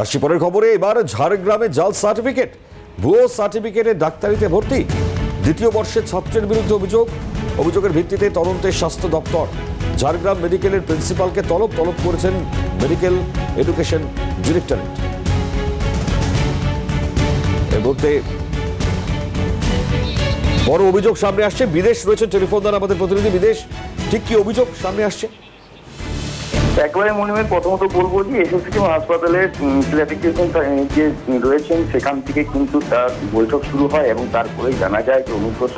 আসছি পরের খবরে। এবার ঝাড়গ্রামে জাল সার্টিফিকেট, ভুয়ো সার্টিফিকেটে ডাক্তারিতে ভর্তি দ্বিতীয় বর্ষের ছাত্রের বিরুদ্ধে অভিযোগের ভিত্তিতে তদন্তে স্বাস্থ্য দপ্তর। ঝাড়গ্রাম মেডিকেলের প্রিন্সিপালকে তলব করেছেন মেডিকেল এডুকেশন ডিরেক্টরেট। এর মধ্যে বড় অভিযোগ সামনে আসছে। বিদেশ রয়েছে টেলিফোন দ্বারা আমাদের প্রতিনিধি। বিদেশ, ঠিক কি অভিযোগ সামনে আসছে? একেবারে মনে প্রথমত বলবো যে এসএসকেএম হাসপাতালের ক্লারিফিকেশন যে রয়েছেন সেখান থেকে কিন্তু তার বৈঠক শুরু হয় এবং তারপরেই জানা যায় যে অনুব্রত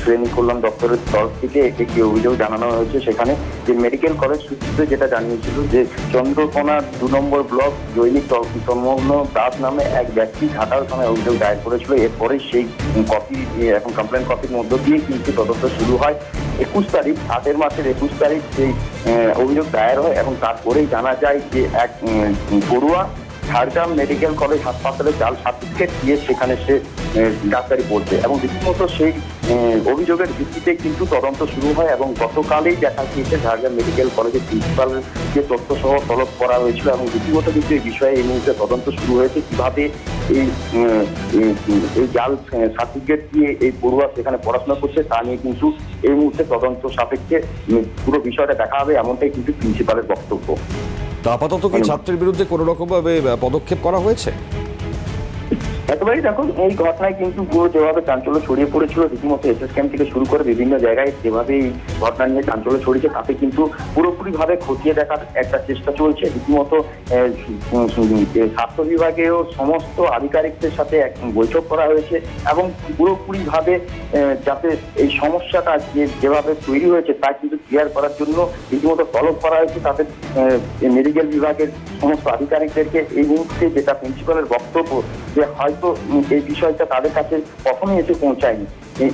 শ্রেণী কল্যাণ দপ্তরের তরফ থেকে একটি অভিযোগ জানানো হয়েছে। সেখানে যে মেডিকেল কলেজ সূত্রে যেটা জানিয়েছিল যে চন্দ্রকোনা 2 নম্বর ব্লক জৈনিক সংলগ্ন দাস নামে এক ব্যক্তি ঘাটাল থানায় অভিযোগ দায়ের করেছিল। এরপরে সেই কপি এখন কমপ্লেন কপির মধ্য দিয়ে কিন্তু তদন্ত শুরু হয়। 21 তারিখ 8 মাসের 21 তারিখ সেই অভিযোগ দায়ের হয় এবং তারপরেই জানা যায় যে এক পড়ুয়া ঝাড়গ্রাম মেডিকেল কলেজ হাসপাতালে জাল সার্টিফিকেট দিয়ে সেখানে সে ডাক্তারি পড়ছে এবং রীতিমতো সেই অভিযোগের ভিত্তিতে কিন্তু তদন্ত শুরু হয় এবং গতকালেই দেখা গিয়েছে ঝাড়গ্রাম মেডিকেল কলেজের প্রিন্সিপালের যে তথ্য সহ তলব করা হয়েছিল এবং রীতিমতো কিন্তু এই বিষয়ে এই মুহূর্তে তদন্ত শুরু হয়েছে। কিভাবে এই জাল সার্টিফিকেট দিয়ে এই পড়ুয়া সেখানে পড়াশোনা করছে তা নিয়ে কিন্তু এই মুহূর্তে তদন্ত সাপেক্ষে পুরো বিষয়টা দেখা হবে, এমনটাই কিন্তু প্রিন্সিপালের বক্তব্য। আপাতত কি ছাত্রের বিরুদ্ধে কোনো রকম ভাবে পদক্ষেপ করা হয়েছে? একেবারেই দেখুন, এই ঘটনায় কিন্তু পুরো যেভাবে চাঞ্চল্য ছড়িয়ে পড়েছিল, রীতিমতো এসএসকেএম থেকে শুরু করে বিভিন্ন জায়গায় যেভাবে এই ঘটনা নিয়ে চাঞ্চল্য ছড়িয়েছে তাতে কিন্তু পুরোপুরিভাবে খতিয়ে দেখার একটা চেষ্টা চলছে। রীতিমতো স্বাস্থ্য বিভাগেও সমস্ত আধিকারিকদের সাথে এক বৈঠক করা হয়েছে এবং পুরোপুরিভাবে যাতে এই সমস্যাটা যেভাবে তৈরি হয়েছে তা কিন্তু ক্লিয়ার করার জন্য রীতিমতো তলব করা হয়েছে তাদের মেডিকেল বিভাগের সমস্ত আধিকারিকদেরকে। এই মুহূর্তে যেটা প্রিন্সিপালের বক্তব্য যে হয়তো এই বিষয়টা তাদের কাছে কখনো এসে পৌঁছায়নি,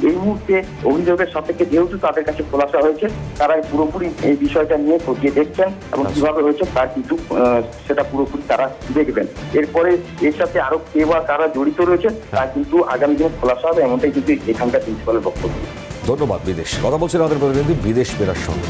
এই মুহূর্তে অভিযোগের সাপেক্ষে যেহেতু তাদের কাছে খোলাসা হয়েছে তারা পুরোপুরি এই বিষয়টা নিয়ে খতিয়ে দেখছেন এবং কিভাবে হয়েছে তার কিন্তু সেটা পুরোপুরি তারা দেখবেন। এরপরে এর সাথে আরো কে বা কারা জড়িত রয়েছে তা কিন্তু আগামী দিনে খোলাসা হবে, এমনটাই কিন্তু এখানকার প্রিন্সিপালের বক্তব্য। ধন্যবাদ বিদেশ। কথা বলছেন আমাদের প্রতিনিধি বিদেশ বেরার সঙ্গে।